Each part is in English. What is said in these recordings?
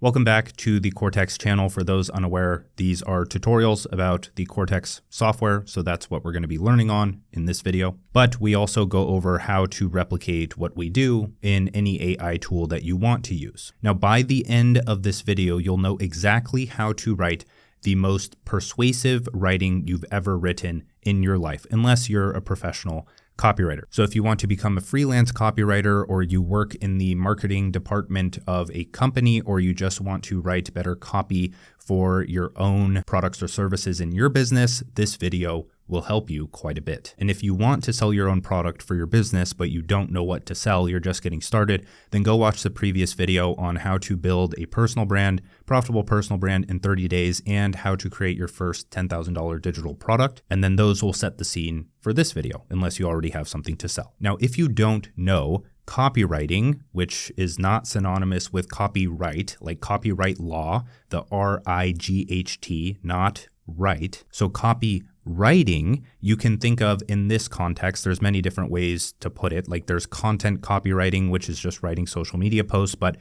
Welcome back to the Cortex channel. For those unaware, these are tutorials about the Cortex software, so that's what we're going to be learning on in this video. But we also go over how to replicate what we do in any AI tool that you want to use. Now, by the end of this video, you'll know exactly how to write the most persuasive writing you've ever written in your life, unless you're a professional copywriter. So if you want to become a freelance copywriter, or you work in the marketing department of a company, or you just want to write better copy for your own products or services in your business, this video will help you quite a bit. And if you want to sell your own product for your business, but you don't know what to sell, you're just getting started, then go watch the previous video on how to build a personal brand, profitable personal brand in 30 days, and how to create your first $10,000 digital product. And then those will set the scene for this video, unless you already have something to sell. Now, if you don't know, copywriting, which is not synonymous with copyright, like copyright law, the R-I-G-H-T, not right. So copywriting, you can think of in this context, there's many different ways to put it. Like there's content copywriting, which is just writing social media posts. But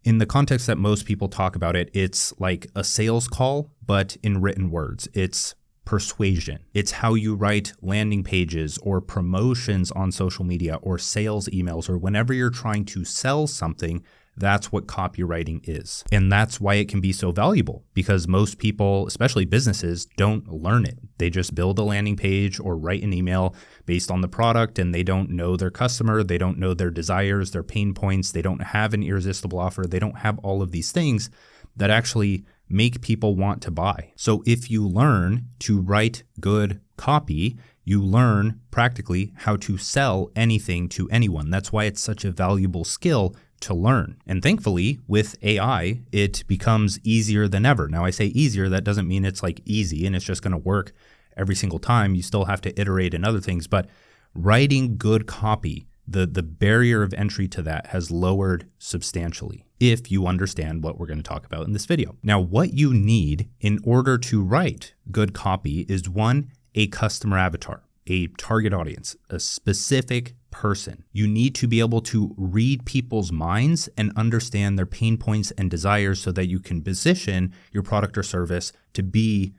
in the context that most people talk about it, it's like a sales call, but in written words. It's persuasion. It's how you write landing pages or promotions on social media or sales emails, or whenever you're trying to sell something. That's what copywriting is. And that's why it can be so valuable, because most people, especially businesses, don't learn it. They just build a landing page or write an email based on the product, and they don't know their customer. They don't know their desires, their pain points. They don't have an irresistible offer. They don't have all of these things that actually make people want to buy. So if you learn to write good copy, you learn practically how to sell anything to anyone. That's why it's such a valuable skill to learn. And thankfully, with AI, it becomes easier than ever. Now, I say easier, that doesn't mean it's like easy and it's just going to work every single time. You still have to iterate and other things, but writing good copy, the barrier of entry to that has lowered substantially if you understand what we're going to talk about in this video. Now, what you need in order to write good copy is one, a customer avatar, a target audience, a specific person. You need to be able to read people's minds and understand their pain points and desires so that you can position your product or service to be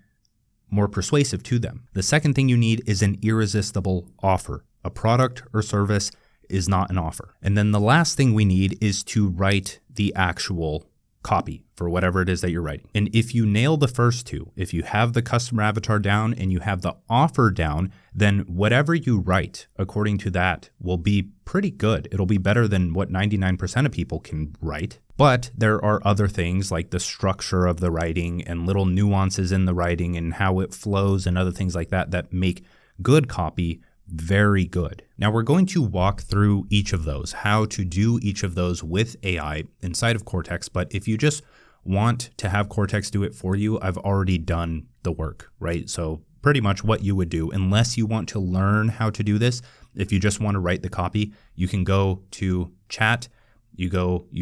more persuasive to them. The second thing you need is an irresistible offer. A product or service is not an offer. And then the last thing we need is to write the actual copy for whatever it is that you're writing. And if you nail the first two, if you have the customer avatar down and you have the offer down, then whatever you write according to that will be pretty good. It'll be better than what 99% of people can write. But there are other things like the structure of the writing and little nuances in the writing and how it flows and other things like that that make good copy very good. Now we're going to walk through each of those, how to do each of those with AI inside of Cortex. But if you just want to have Cortex do it for you, I've already done the work, right? So pretty much what you would do, unless you want to learn how to do this, if you just want to write the copy, you can go to chat, you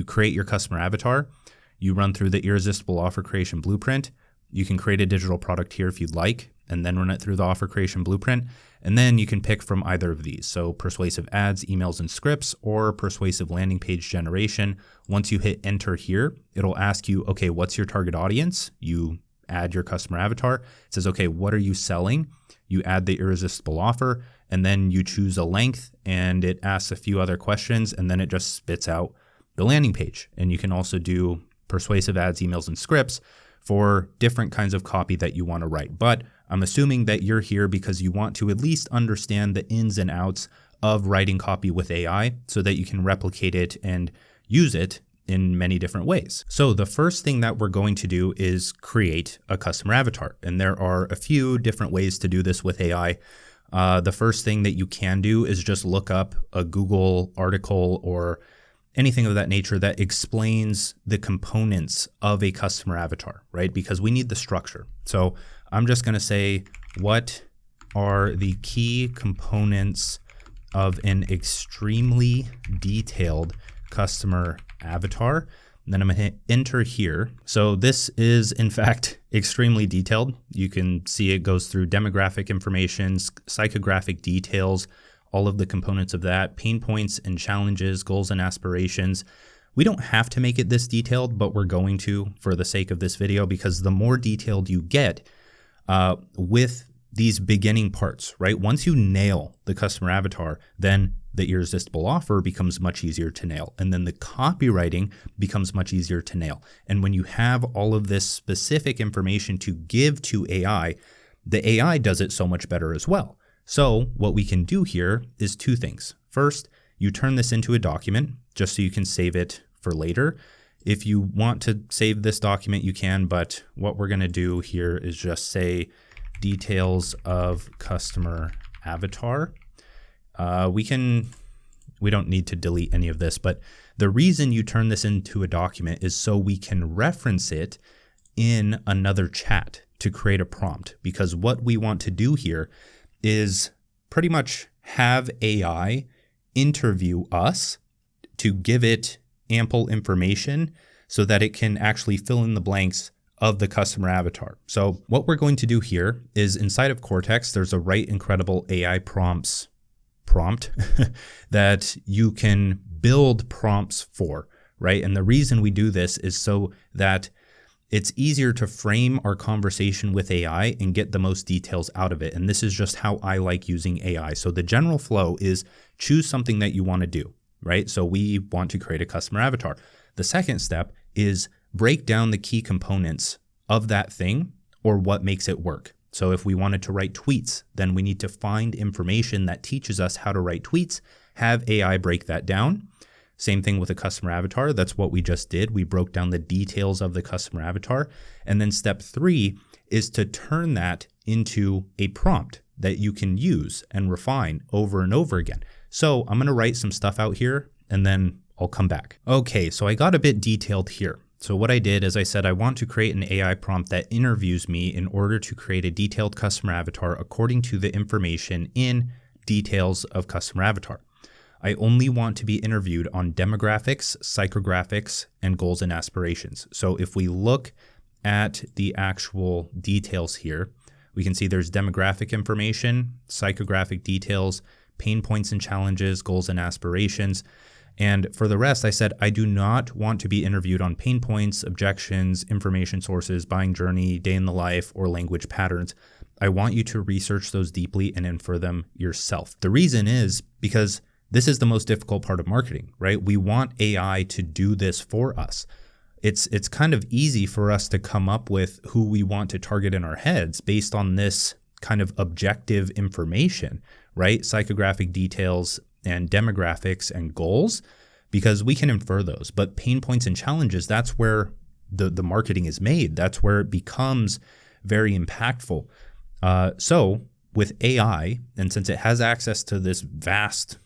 create your customer avatar, you run through the irresistible offer creation blueprint. You can create a digital product here if you'd like, and then run it through the offer creation blueprint. And then you can pick from either of these. So persuasive ads, emails, and scripts, or persuasive landing page generation. Once you hit enter here, it'll ask you, okay, what's your target audience? You add your customer avatar. It says, okay, what are you selling? You add the irresistible offer, and then you choose a length, and it asks a few other questions, and then it just spits out the landing page. And you can also do persuasive ads, emails, and scripts for different kinds of copy that you want to write. But I'm assuming that you're here because you want to at least understand the ins and outs of writing copy with AI so that you can replicate it and use it in many different ways. So the first thing that we're going to do is create a customer avatar. And there are a few different ways to do this with AI. The first thing that you can do is just look up a Google article or anything of that nature that explains the components of a customer avatar, right? Because we need the structure. So I'm just going to say, what are the key components of an extremely detailed customer avatar? And then I'm going to hit enter here. So this is, in fact, extremely detailed. You can see it goes through demographic information, psychographic details, all of the components of that, pain points and challenges, goals and aspirations. We don't have to make it this detailed, but we're going to for the sake of this video, because the more detailed you get with these beginning parts, right? Once you nail the customer avatar, then the irresistible offer becomes much easier to nail. And then the copywriting becomes much easier to nail. And when you have all of this specific information to give to AI, the AI does it so much better as well. So what we can do here is two things. First, you turn this into a document just so you can save it for later. If you want to save this document, you can, but what we're going to do here is just say details of customer avatar. We don't need to delete any of this, but the reason you turn this into a document is so we can reference it in another chat to create a prompt, because what we want to do here is pretty much have AI interview us to give it ample information so that it can actually fill in the blanks of the customer avatar. So what we're going to do here is inside of Cortex, there's a Write Incredible AI Prompts prompt that you can build prompts for, right? And the reason we do this is so that it's easier to frame our conversation with AI and get the most details out of it. And this is just how I like using AI. So the general flow is choose something that you want to do, right? So we want to create a customer avatar. The second step is break down the key components of that thing or what makes it work. So if we wanted to write tweets, then we need to find information that teaches us how to write tweets, have AI break that down. Same thing with a customer avatar. That's what we just did. We broke down the details of the customer avatar. And then step 3 is to turn that into a prompt that you can use and refine over and over again. So I'm going to write some stuff out here and then I'll come back. Okay, so I got a bit detailed here. So what I did is I said I want to create an AI prompt that interviews me in order to create a detailed customer avatar according to the information in details of customer avatar. I only want to be interviewed on demographics, psychographics, and goals and aspirations. So if we look at the actual details here, we can see there's demographic information, psychographic details, pain points and challenges, goals and aspirations. And for the rest, I said, I do not want to be interviewed on pain points, objections, information sources, buying journey, day in the life, or language patterns. I want you to research those deeply and infer them yourself. The reason is because this is the most difficult part of marketing, right? We want AI to do this for us. It's kind of easy for us to come up with who we want to target in our heads based on this kind of objective information, right? Psychographic details and demographics and goals, because we can infer those. But pain points and challenges, that's where the marketing is made. That's where it becomes very impactful. So with AI, and since it has access to this vast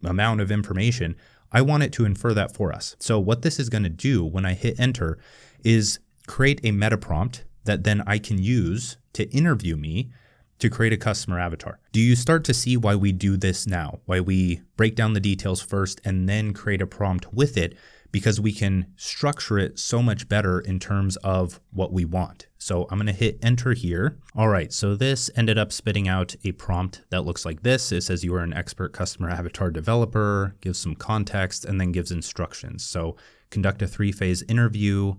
amount of information, I want it to infer that for us. So what this is going to do when I hit enter is create a meta prompt that then I can use to interview me to create a customer avatar. Do you start to see why we do this now? Why we break down the details first and then create a prompt with it? Because we can structure it so much better in terms of what we want. So I'm going to hit enter here. All right, so this ended up spitting out a prompt that looks like this. It says you are an expert customer avatar developer, gives some context, and then gives instructions. So conduct a 3-phase interview,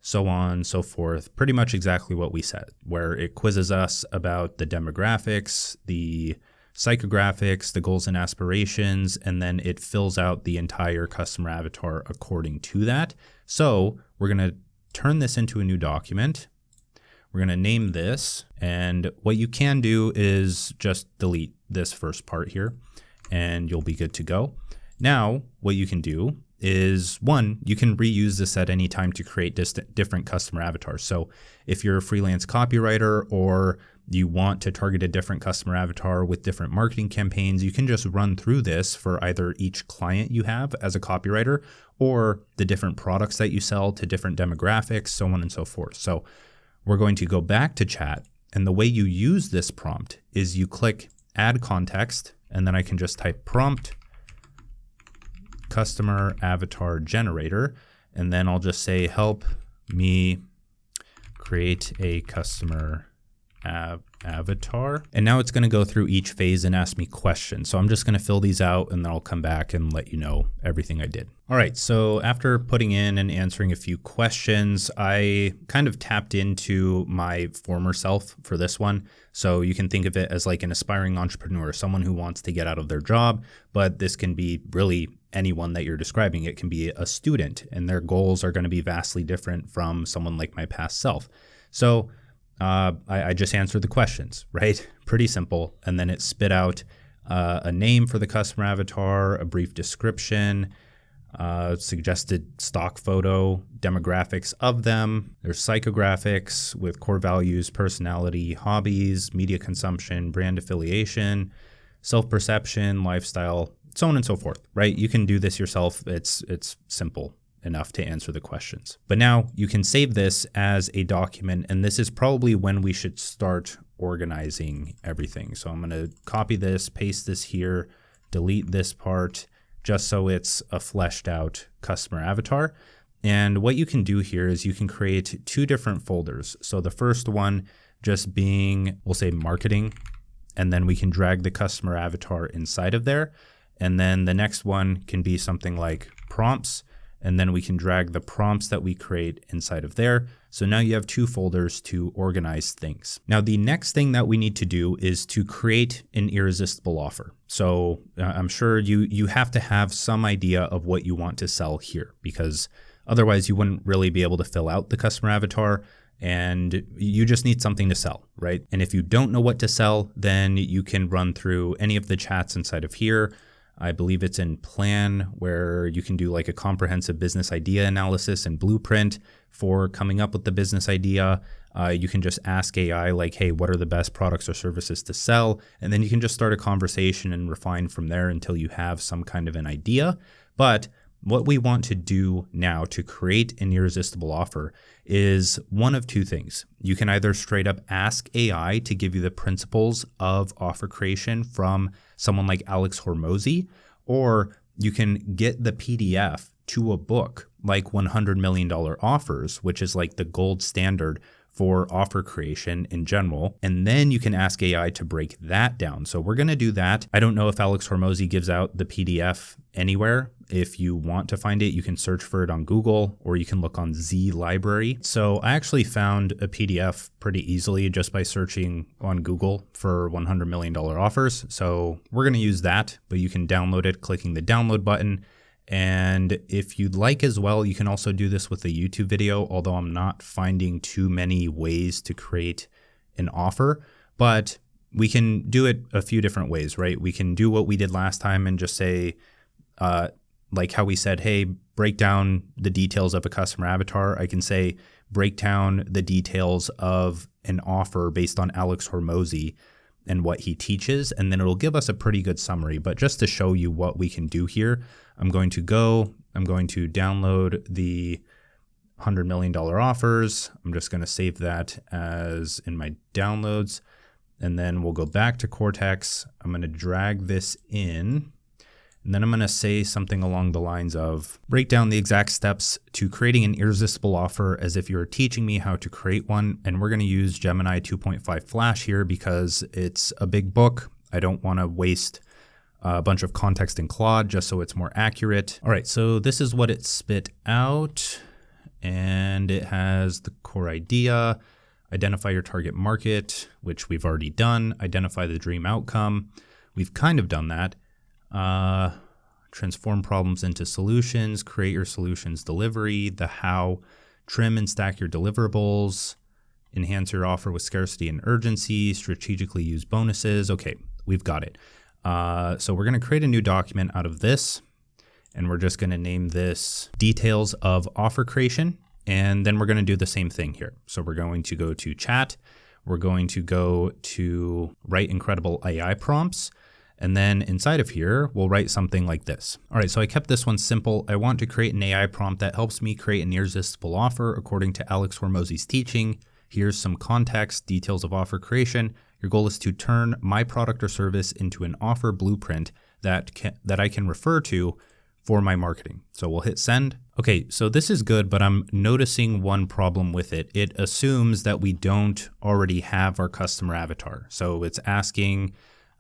so on, so forth. Pretty much exactly what we said, where it quizzes us about the demographics, the psychographics, the goals and aspirations, and then it fills out the entire customer avatar according to that. So we're going to turn this into a new document. We're going to name this, and what you can do is just delete this first part here and you'll be good to go. Now, what you can do is, one, you can reuse this at any time to create different customer avatars. So if you're a freelance copywriter or you want to target a different customer avatar with different marketing campaigns, you can just run through this for either each client you have as a copywriter or the different products that you sell to different demographics, so on and so forth. So we're going to go back to chat, and the way you use this prompt is you click add context, and then I can just type prompt customer avatar generator, and then I'll just say help me create a customer avatar. And now it's going to go through each phase and ask me questions. So I'm just going to fill these out and then I'll come back and let you know everything I did. All right, so after putting in and answering a few questions, I kind of tapped into my former self for this one. So you can think of it as like an aspiring entrepreneur, someone who wants to get out of their job, but this can be really anyone that you're describing. It can be a student and their goals are going to be vastly different from someone like my past self. So I just answered the questions, right? Pretty simple. And then it spit out a name for the customer avatar, a brief description, suggested stock photo, demographics of them. There's psychographics with core values, personality, hobbies, media consumption, brand affiliation, self-perception, lifestyle, so on and so forth, right? You can do this yourself. It's simple enough to answer the questions. But now you can save this as a document, and this is probably when we should start organizing everything. So I'm going to copy this, paste this here, delete this part, just so it's a fleshed out customer avatar. And what you can do here is you can create two different folders. So the first one just being, we'll say marketing, and then we can drag the customer avatar inside of there. And then the next one can be something like prompts, and then we can drag the prompts that we create inside of there. So now you have two folders to organize things. Now, the next thing that we need to do is to create an irresistible offer. So I'm sure you have to have some idea of what you want to sell here, because otherwise you wouldn't really be able to fill out the customer avatar, and you just need something to sell, right? And if you don't know what to sell, then you can run through any of the chats inside of here. I believe it's in Plan, where you can do like a comprehensive business idea analysis and blueprint for coming up with the business idea. You can just ask AI like, hey, what are the best products or services to sell? And then you can just start a conversation and refine from there until you have some kind of an idea. But what we want to do now to create an irresistible offer is one of two things. You can either straight up ask AI to give you the principles of offer creation from someone like Alex Hormozi, or you can get the PDF to a book like $100 Million Offers, which is like the gold standard for offer creation in general. And then you can ask AI to break that down. So we're going to do that. I don't know if Alex Hormozi gives out the PDF anywhere. If you want to find it, you can search for it on Google, or you can look on Z Library. So I actually found a PDF pretty easily just by searching on Google for $100 Million Offers. So we're going to use that, but you can download it clicking the download button. And if you'd like as well, you can also do this with a YouTube video, although I'm not finding too many ways to create an offer, but we can do it a few different ways, right? We can do what we did last time and just say, like how we said, hey, break down the details of a customer avatar. I can say, break down the details of an offer based on Alex Hormozi and what he teaches, and then it'll give us a pretty good summary. But just to show you what we can do here, I'm going to download the $100 Million Offers. I'm just going to save that as in my downloads, and then we'll go back to Cortex. I'm going to drag this in, and then I'm going to say something along the lines of, break down the exact steps to creating an irresistible offer as if you're teaching me how to create one. And we're going to use Gemini 2.5 Flash here because it's a big book. I don't want to waste a bunch of context in Claude just so it's more accurate. All right, so this is what it spit out. And it has the core idea, identify your target market, which we've already done, identify the dream outcome. We've kind of done that. Transform problems into solutions, create your solutions delivery, the how, trim and stack your deliverables, enhance your offer with scarcity and urgency, strategically use bonuses. Okay, we've got it. So we're going to create a new document out of this, and we're just going to name this details of offer creation. And then we're going to do the same thing here. So we're going to go to chat. We're going to go to write incredible AI prompts. And then inside of here, we'll write something like this. All right, so I kept this one simple. I want to create an AI prompt that helps me create an irresistible offer according to Alex Hormozi's teaching. Here's some context, details of offer creation. Your goal is to turn my product or service into an offer blueprint that I can refer to for my marketing. So we'll hit send. Okay, so this is good, but I'm noticing one problem with it. It assumes that we don't already have our customer avatar. So it's asking,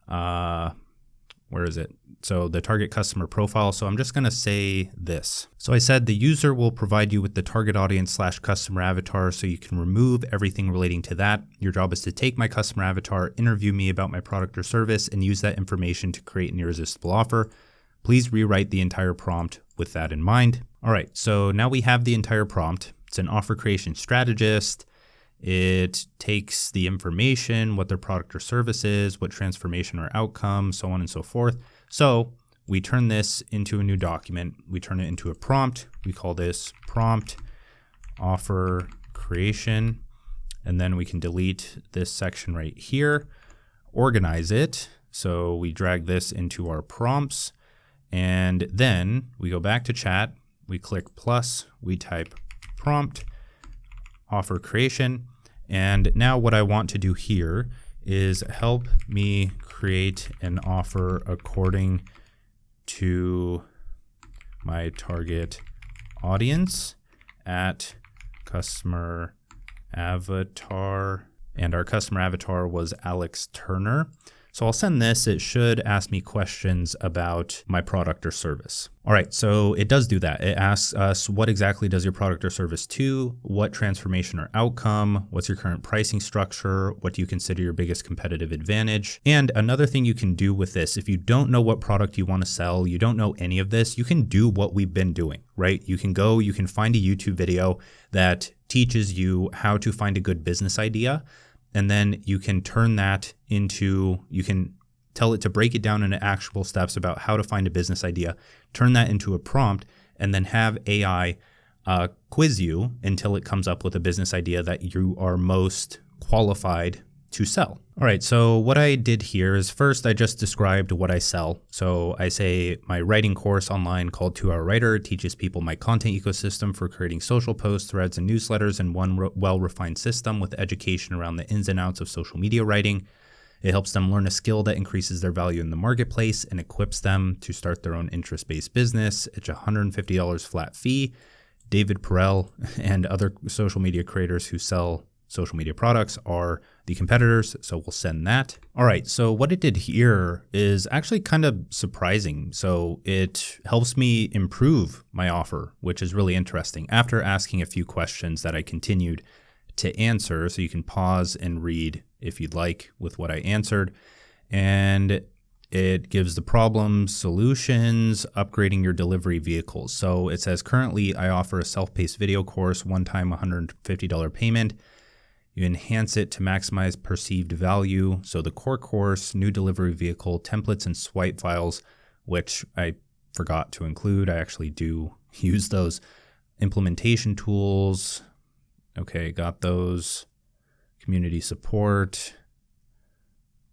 where is it? So the target customer profile. So I'm just going to say this. So I said the user will provide you with the target audience / customer avatar so you can remove everything relating to that. Your job is to take my customer avatar, interview me about my product or service, and use that information to create an irresistible offer. Please rewrite the entire prompt with that in mind. All right, so now we have the entire prompt. It's an offer creation strategist. It takes the information, what their product or service is, what transformation or outcome, so on and so forth. So we turn this into a new document. We turn it into a prompt. We call this prompt offer creation. And then we can delete this section right here, organize it. So we drag this into our prompts. And then we go back to chat, we click plus, we type prompt, offer creation. And now what I want to do here is help me create an offer according to my target audience at customer avatar. And our customer avatar was Alex Turner. So I'll send this. It should ask me questions about my product or service. All right, so it does do that. It asks us, what exactly does your product or service do? What transformation or outcome? What's your current pricing structure? What do you consider your biggest competitive advantage? And another thing you can do with this, if you don't know what product you want to sell, you don't know any of this, you can do what we've been doing, right? You can find a YouTube video that teaches you how to find a good business idea. And then you can turn that into, you can tell it to break it down into actual steps about how to find a business idea, turn that into a prompt, and then have AI quiz you until it comes up with a business idea that you are most qualified to sell. All right, so what I did here is first I just described what I sell. So I say my writing course online called 2-Hour Writer teaches people my content ecosystem for creating social posts, threads, and newsletters in one well-refined system with education around the ins and outs of social media writing. It helps them learn a skill that increases their value in the marketplace and equips them to start their own interest-based business. It's a $150 flat fee. David Perel and other social media creators who sell social media products are the competitors, so we'll send that. All right, so what it did here is actually kind of surprising. So it helps me improve my offer, which is really interesting. After asking a few questions that I continued to answer, so you can pause and read if you'd like with what I answered. And it gives the problems, solutions, upgrading your delivery vehicles. So it says, currently I offer a self-paced video course, one-time $150 payment. You enhance it to maximize perceived value. So the core course, new delivery vehicle, templates and swipe files, which I forgot to include. I actually do use those. Implementation tools. Okay, got those. Community support.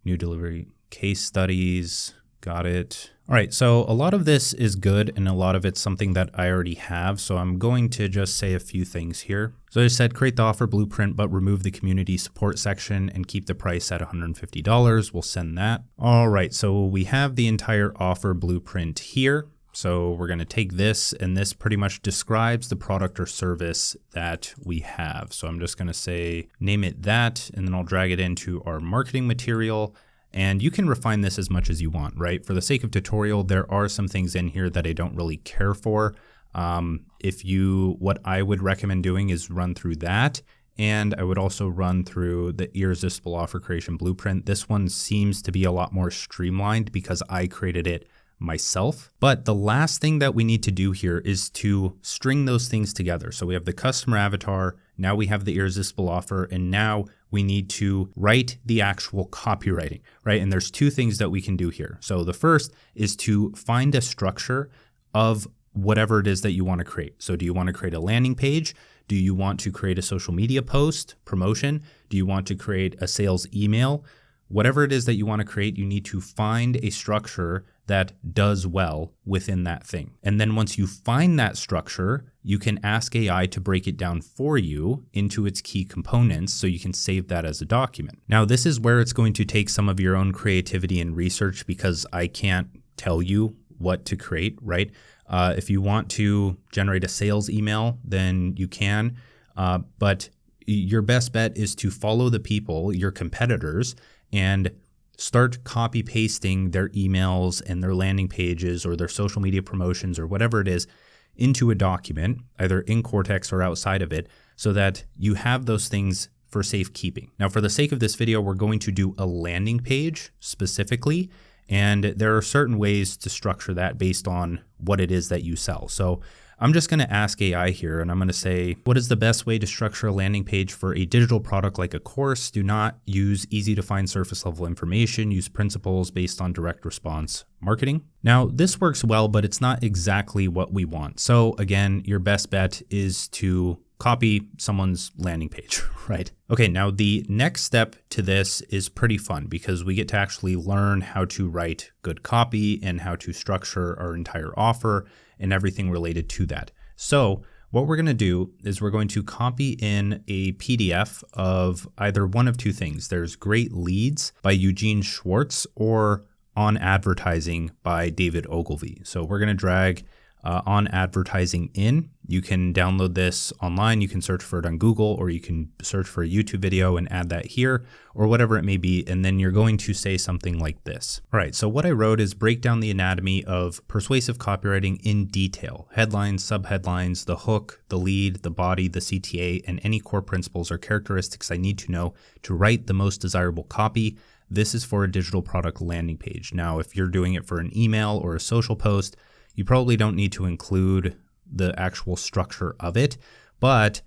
New delivery case studies. Got it. All right, so a lot of this is good and a lot of it's something that I already have. So I'm going to just say a few things here. So I said create the offer blueprint, but remove the community support section and keep the price at $150. We'll send that. All right, so we have the entire offer blueprint here. So we're going to take this, and this pretty much describes the product or service that we have. So I'm just going to say name it that, and then I'll drag it into our marketing material. And you can refine this as much as you want, right? For the sake of tutorial, there are some things in here that I don't really care for. What I would recommend doing is run through that. And I would also run through the Irresistible Offer Creation Blueprint. This one seems to be a lot more streamlined because I created it myself. But the last thing that we need to do here is to string those things together. So we have the customer avatar, now we have the irresistible offer, and now we need to write the actual copywriting, right? And there's two things that we can do here. So the first is to find a structure of whatever it is that you want to create. So do you want to create a landing page? Do you want to create a social media post, promotion? Do you want to create a sales email? Whatever it is that you want to create, you need to find a structure that does well within that thing. And then once you find that structure, you can ask AI to break it down for you into its key components so you can save that as a document. Now, this is where it's going to take some of your own creativity and research because I can't tell you what to create, right? If you want to generate a sales email, then you can, but your best bet is to follow the people, your competitors, and start copy pasting their emails and their landing pages or their social media promotions or whatever it is into a document, either in Cortex or outside of it, so that you have those things for safekeeping. Now, for the sake of this video, we're going to do a landing page specifically, and there are certain ways to structure that based on what it is that you sell. So I'm just going to ask AI here, and I'm going to say, what is the best way to structure a landing page for a digital product like a course? Do not use easy to find surface level information. Use principles based on direct response marketing. Now, this works well, but it's not exactly what we want. So again, your best bet is to copy someone's landing page, right? Okay, now the next step to this is pretty fun because we get to actually learn how to write good copy and how to structure our entire offer and everything related to that. So what we're going to do is we're going to copy in a PDF of either one of two things. There's Great Leads by Eugene Schwartz or On Advertising by David Ogilvy. So we're going to drag On Advertising in. You can download this online. You can search for it on Google, or you can search for a YouTube video and add that here, or whatever it may be. And then you're going to say something like this. All right, so what I wrote is break down the anatomy of persuasive copywriting in detail. Headlines, subheadlines, the hook, the lead, the body, the CTA, and any core principles or characteristics I need to know to write the most desirable copy. This is for a digital product landing page. Now, if you're doing it for an email or a social post, you probably don't need to include the actual structure of it, but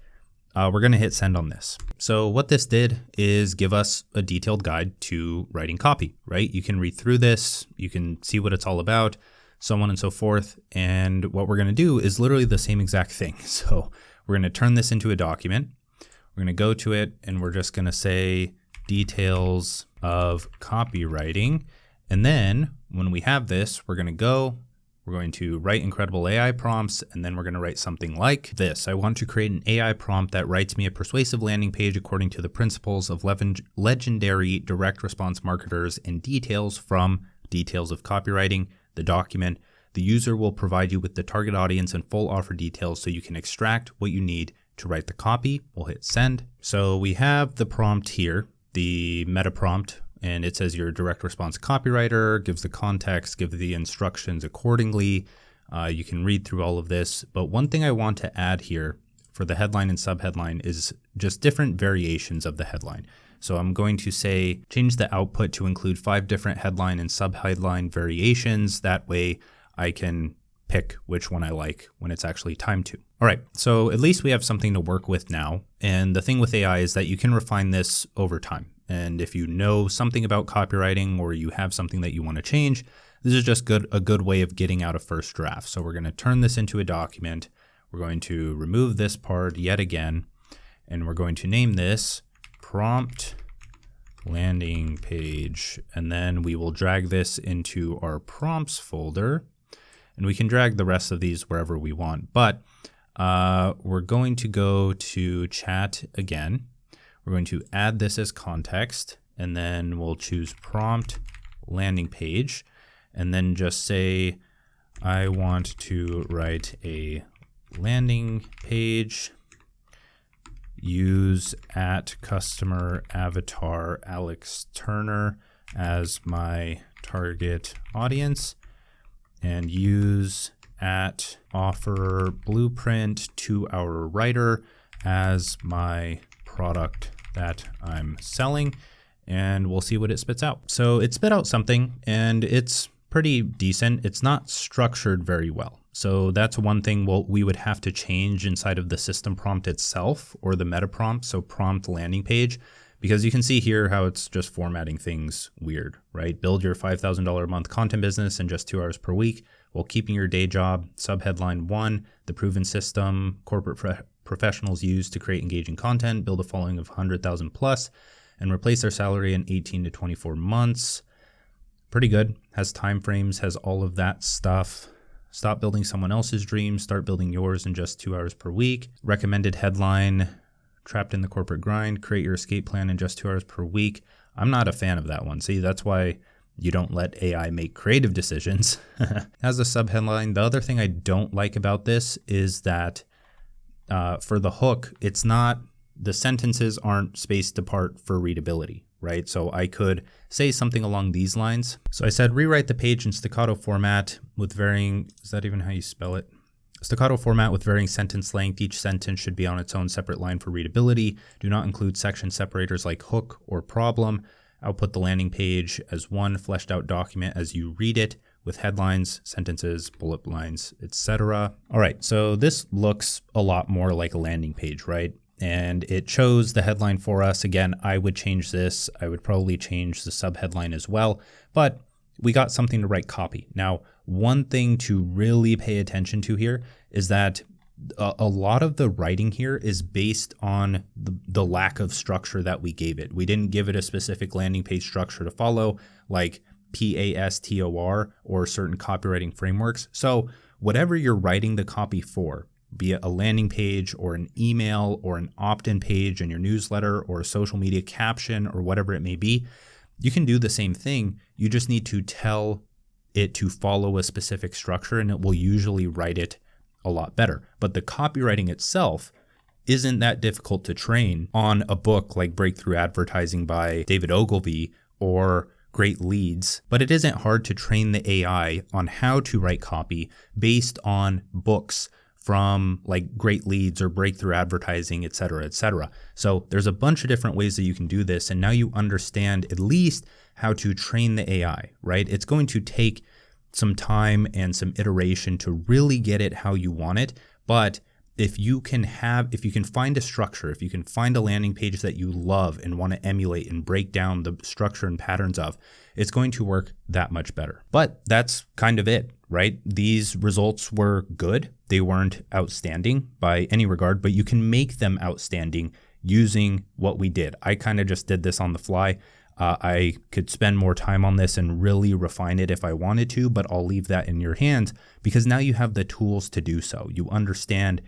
we're going to hit send on this. So what this did is give us a detailed guide to writing copy, right? You can read through this, you can see what it's all about, so on and so forth. And what we're going to do is literally the same exact thing. So we're going to turn this into a document. We're going to go to it and we're just going to say details of copywriting. And then when we have this, we're going to write incredible AI prompts, and then we're going to write something like this. I want to create an AI prompt that writes me a persuasive landing page according to the principles of legendary direct response marketers and details from Details of Copywriting, the document. The user will provide you with the target audience and full offer details so you can extract what you need to write the copy. We'll hit send. So we have the prompt here, the meta prompt, and it says you're a direct response copywriter, gives the context, gives the instructions accordingly. You can read through all of this. But one thing I want to add here for the headline and subheadline is just different variations of the headline. So I'm going to say, change the output to include 5 different headline and subheadline variations. That way I can pick which one I like when it's actually time to. All right, so at least we have something to work with now. And the thing with AI is that you can refine this over time. And if you know something about copywriting or you have something that you want to change, this is just a good way of getting out a first draft. So we're going to turn this into a document. We're going to remove this part yet again, and we're going to name this prompt landing page. And then we will drag this into our prompts folder, and we can drag the rest of these wherever we want. But we're going to go to chat again. We're going to add this as context, and then we'll choose prompt landing page, and then just say, I want to write a landing page, use @customer avatar Alex Turner as my target audience, and use @offer blueprint to our writer as my product that I'm selling, and we'll see what it spits out. So it spit out something, and it's pretty decent. It's not structured very well. So that's one thing we would have to change inside of the system prompt itself or the meta prompt, so prompt landing page, because you can see here how it's just formatting things weird, right? Build your $5,000 a month content business in just 2 hours per week while keeping your day job. Subheadline 1, the proven system corporate professionals use to create engaging content, build a following of 100,000 plus, and replace their salary in 18 to 24 months. Pretty good. Has time frames, has all of that stuff. Stop building someone else's dreams, start building yours in just 2 hours per week. Recommended headline, trapped in the corporate grind, create your escape plan in just 2 hours per week. I'm not a fan of that one. See, that's why You don't let AI make creative decisions. As a subheadline, the other thing I don't like about this is that for the hook, the sentences aren't spaced apart for readability, right? So I could say something along these lines. So I said, rewrite the page in staccato format with varying, is that even how you spell it? Staccato format with varying sentence length. Each sentence should be on its own separate line for readability. Do not include section separators like hook or problem. Output the landing page as one fleshed out document as you read it with headlines, sentences, bullet lines, etc. All right, so this looks a lot more like a landing page, right? And it chose the headline for us. Again, I would change this. I would probably change the subheadline as well, but we got something to write copy. Now, one thing to really pay attention to here is that a lot of the writing here is based on the lack of structure that we gave it. We didn't give it a specific landing page structure to follow, like PASTOR or certain copywriting frameworks. So whatever you're writing the copy for, be it a landing page or an email or an opt-in page in your newsletter or a social media caption or whatever it may be, you can do the same thing. You just need to tell it to follow a specific structure, and it will usually write it a lot better. But the copywriting itself isn't that difficult to train on a book like Breakthrough Advertising by David Ogilvy or Great Leads, but it isn't hard to train the AI on how to write copy based on books from like Great Leads or Breakthrough Advertising, et cetera, et cetera. So there's a bunch of different ways that you can do this. And now you understand at least how to train the AI, right? It's going to take some time and some iteration to really get it how you want it. But if you can find a structure, if you can find a landing page that you love and want to emulate and break down the structure and patterns of, it's going to work that much better. But that's kind of it, right? These results were good. They weren't outstanding by any regard, but you can make them outstanding using what we did. I kind of just did this on the fly. I could spend more time on this and really refine it if I wanted to, but I'll leave that in your hands because now you have the tools to do so. You understand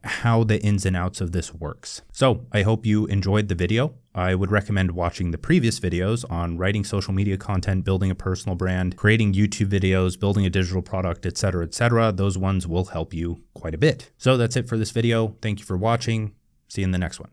how the ins and outs of this works. So I hope you enjoyed the video. I would recommend watching the previous videos on writing social media content, building a personal brand, creating YouTube videos, building a digital product, et cetera, et cetera. Those ones will help you quite a bit. So that's it for this video. Thank you for watching. See you in the next one.